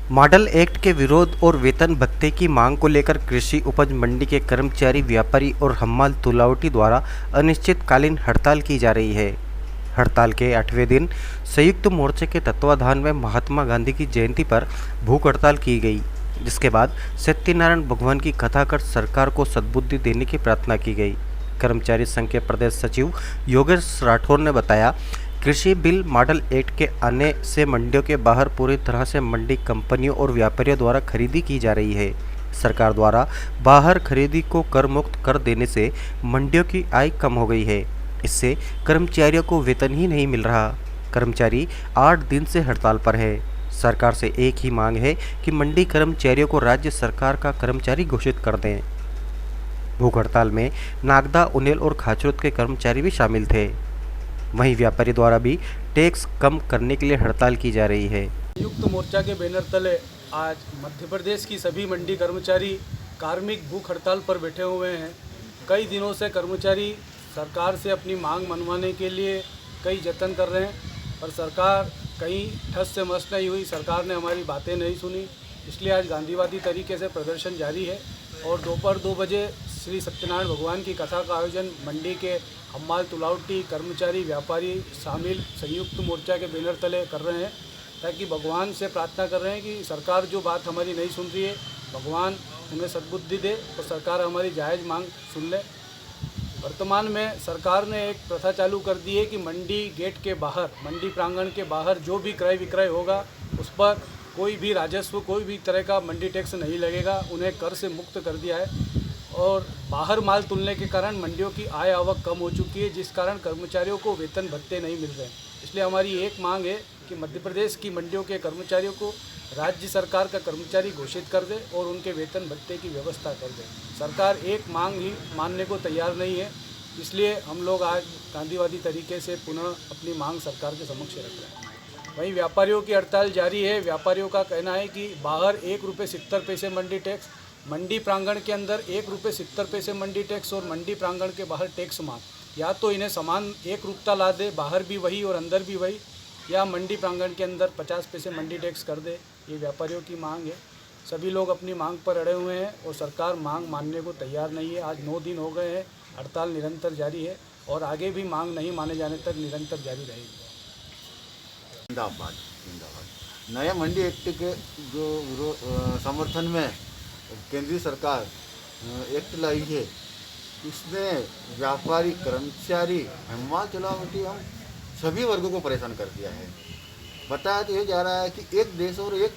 Model act के विरोध और वेतन भत्ते की मांग को लेकर कृषि उपज मंडी के कर्मचारी, व्यापारी और हम्माल तुलावटी द्वारा अनिश्चितकालीन हड़ताल की जा रही है। हड़ताल के 8वें दिन संयुक्त मोर्चे के तत्वाधान में महात्मा गांधी की जयंती पर भूख हड़ताल की गई, जिसके बाद सत्यनारायण भगवान की कथा कर सरकार को सद्बुद्धि देने की प्रार्थना की गई। कर्मचारी संघ के प्रदेश सचिव योगेश राठौर ने बताया, कृषि बिल मॉडल एक्ट के आने से मंडियों के बाहर पूरी तरह से मंडी कंपनियों और व्यापारियों द्वारा खरीदी की जा रही है। सरकार द्वारा बाहर खरीदी को कर मुक्त कर देने से मंडियों की आय कम हो गई है। इससे कर्मचारियों को वेतन ही नहीं मिल रहा। कर्मचारी 8 दिन से हड़ताल पर है। सरकार से एक ही मांग है कि मंडी कर्मचारियों को राज्य सरकार का कर्मचारी घोषित कर दें। भूख हड़ताल में नागदा, उनेल और खाचरोद के कर्मचारी भी शामिल थे। वहीं व्यापारी द्वारा भी टैक्स कम करने के लिए हड़ताल की जा रही है। संयुक्त मोर्चा के बैनर तले आज मध्य प्रदेश की सभी मंडी कर्मचारी कार्मिक भूख हड़ताल पर बैठे हुए हैं। कई दिनों से कर्मचारी सरकार से अपनी मांग मनवाने के लिए कई जतन कर रहे हैं, पर सरकार कहीं ठस से मस नहीं हुई। सरकार ने हमारी बातें नहीं सुनी, इसलिए आज गांधीवादी तरीके से प्रदर्शन जारी है और दोपहर 2 बजे श्री सत्यनारायण भगवान की कथा का आयोजन मंडी के हम्माल तुलावटी, कर्मचारी, व्यापारी शामिल संयुक्त मोर्चा के बैनर तले कर रहे हैं, ताकि भगवान से प्रार्थना कर रहे हैं कि सरकार जो बात हमारी नहीं सुन रही है, भगवान उन्हें सद्बुद्धि दे और सरकार हमारी जायज़ मांग सुन ले। वर्तमान में सरकार ने एक प्रथा चालू कर दी है कि मंडी गेट के बाहर, मंडी प्रांगण के बाहर जो भी क्रय विक्रय होगा उस पर कोई भी राजस्व, कोई भी तरह का मंडी टैक्स नहीं लगेगा। उन्हें कर से मुक्त कर दिया है और बाहर माल तुलने के कारण मंडियों की आय आवक कम हो चुकी है, जिस कारण कर्मचारियों को वेतन भत्ते नहीं मिल रहे हैं। इसलिए हमारी एक मांग है कि मध्य प्रदेश की मंडियों के कर्मचारियों को राज्य सरकार का कर्मचारी घोषित कर दे और उनके वेतन भत्ते की व्यवस्था कर दे। सरकार एक मांग ही मानने को तैयार नहीं है, इसलिए हम लोग आज गांधीवादी तरीके से पुनः अपनी मांग सरकार के समक्ष रख रहे हैं। वहीं व्यापारियों की हड़ताल जारी है। व्यापारियों का कहना है कि बाहर 1 रुपये 70 पैसे मंडी टैक्स, मंडी प्रांगण के अंदर 1 रुपये 70 पैसे मंडी टैक्स और मंडी प्रांगण के बाहर टैक्स माफ। या तो इन्हें समान एक रूपता ला दे, बाहर भी वही और अंदर भी वही, या मंडी प्रांगण के अंदर 50 पैसे मंडी टैक्स कर दे। ये व्यापारियों की मांग है। सभी लोग अपनी मांग पर अड़े हुए हैं और सरकार मांग मानने को तैयार नहीं है। आज 9 दिन हो गए हैं, हड़ताल निरंतर जारी है और आगे भी मांग नहीं माने जाने तक निरंतर जारी रहेगी। जिंदाबाद जिंदाबाद। नया मंडी एक्ट के जो समर्थन में केंद्रीय सरकार एक्ट लाई है, इसने व्यापारी, कर्मचारी, हम्माल तुलावटी, हम सभी वर्गों को परेशान कर दिया है। बताया तो ये जा रहा है कि एक देश और एक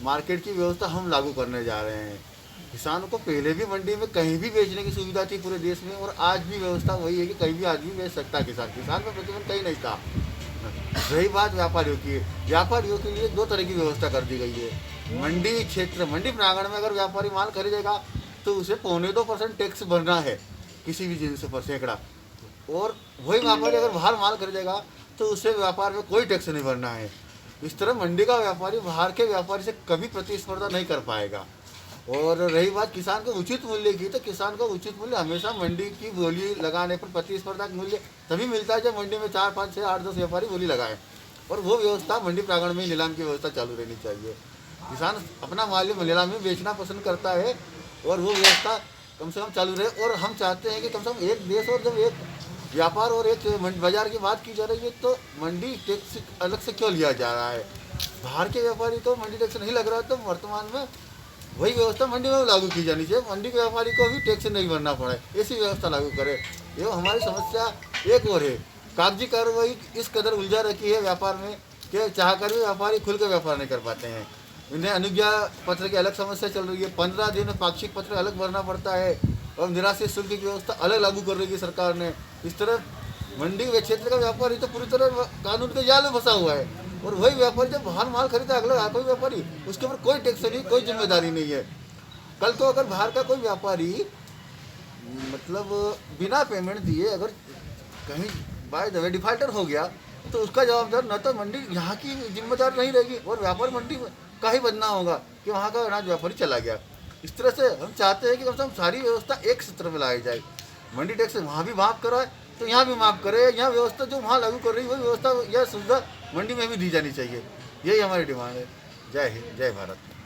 मार्केट की व्यवस्था हम लागू करने जा रहे हैं। किसानों को पहले भी मंडी में कहीं भी बेचने की सुविधा थी पूरे देश में, और आज भी व्यवस्था वही है कि कहीं भी आदमी बेच सकता है। किसान में प्रतिबंध कहीं नहीं था। रही बात व्यापारियों की, व्यापारियों के लिए 2 तरह की व्यवस्था कर दी गई है। मंडी क्षेत्र, मंडी प्रांगण में अगर व्यापारी माल खरीदेगा तो उसे 0.25% टैक्स भरना है किसी भी जिनिस पर, सैकड़ा। और वही व्यापारी अगर बाहर माल खरीदेगा तो उसे व्यापार में कोई टैक्स नहीं भरना है। इस तरह मंडी का व्यापारी बाहर के व्यापारी से कभी प्रतिस्पर्धा नहीं कर पाएगा। और रही बात किसान को उचित मूल्य की, तो किसान को उचित मूल्य हमेशा मंडी की बोली लगाने पर प्रतिस्पर्धा मूल्य तभी मिलता है जब मंडी में 4, 5, 6, 8, 10 व्यापारी बोली लगाए। और वो व्यवस्था मंडी प्रांगण में नीलाम की व्यवस्था चालू रहनी चाहिए। किसान अपना माल नीलाम में बेचना पसंद करता है और वो व्यवस्था कम से कम चालू रहे। और हम चाहते हैं कि कम से कम एक देश और जब एक व्यापार और एक बाजार की बात की जा रही है, तो मंडी टैक्स अलग से क्यों लिया जा रहा है? बाहर के व्यापारी को मंडी टैक्स नहीं लग रहा, तो वर्तमान में वही व्यवस्था मंडी में लागू की जानी चाहिए। मंडी के व्यापारी को भी टैक्स नहीं भरना पड़े, ऐसी व्यवस्था लागू करे। ये हमारी समस्या एक और है, कागजी कार्रवाई इस कदर उलझा रखी है व्यापार में कि चाहकर भी व्यापारी खुल कर व्यापार नहीं कर पाते हैं। इन्हें अनुज्ञा पत्र की अलग समस्या चल रही है, 15 दिन में पाक्षिक पत्र अलग भरना पड़ता है और निराश्रित शुल्क की व्यवस्था अलग लागू कर रही है सरकार ने। इस तरह मंडी के क्षेत्र का व्यापारी तो पूरी तरह कानून के जाल में फंसा हुआ है। और वही व्यापारी जब बाहर माल खरीदा अगला कोई व्यापारी, उसके ऊपर कोई टैक्स नहीं, कोई जिम्मेदारी नहीं है। कल को अगर बाहर का कोई व्यापारी मतलब बिना पेमेंट दिए अगर कहीं बाय द वे डिफाल्टर हो गया, तो उसका जवाबदार न तो मंडी यहाँ की जिम्मेदार नहीं रहेगी और व्यापारी मंडी का ही बनना होगा कि वहाँ का अनाज व्यापारी चला गया। इस तरह से हम चाहते हैं कि कम से कम सारी व्यवस्था एक सूत्र में लाई जाए। मंडी टैक्स वहाँ भी माफ़ कराए तो यहाँ भी माफ़ करे। यहाँ व्यवस्था जो वहाँ लागू कर रही है वही व्यवस्था या सुविधा मंडी में भी दी जानी चाहिए। यही हमारी डिमांड है। जय हिंद, जय भारत।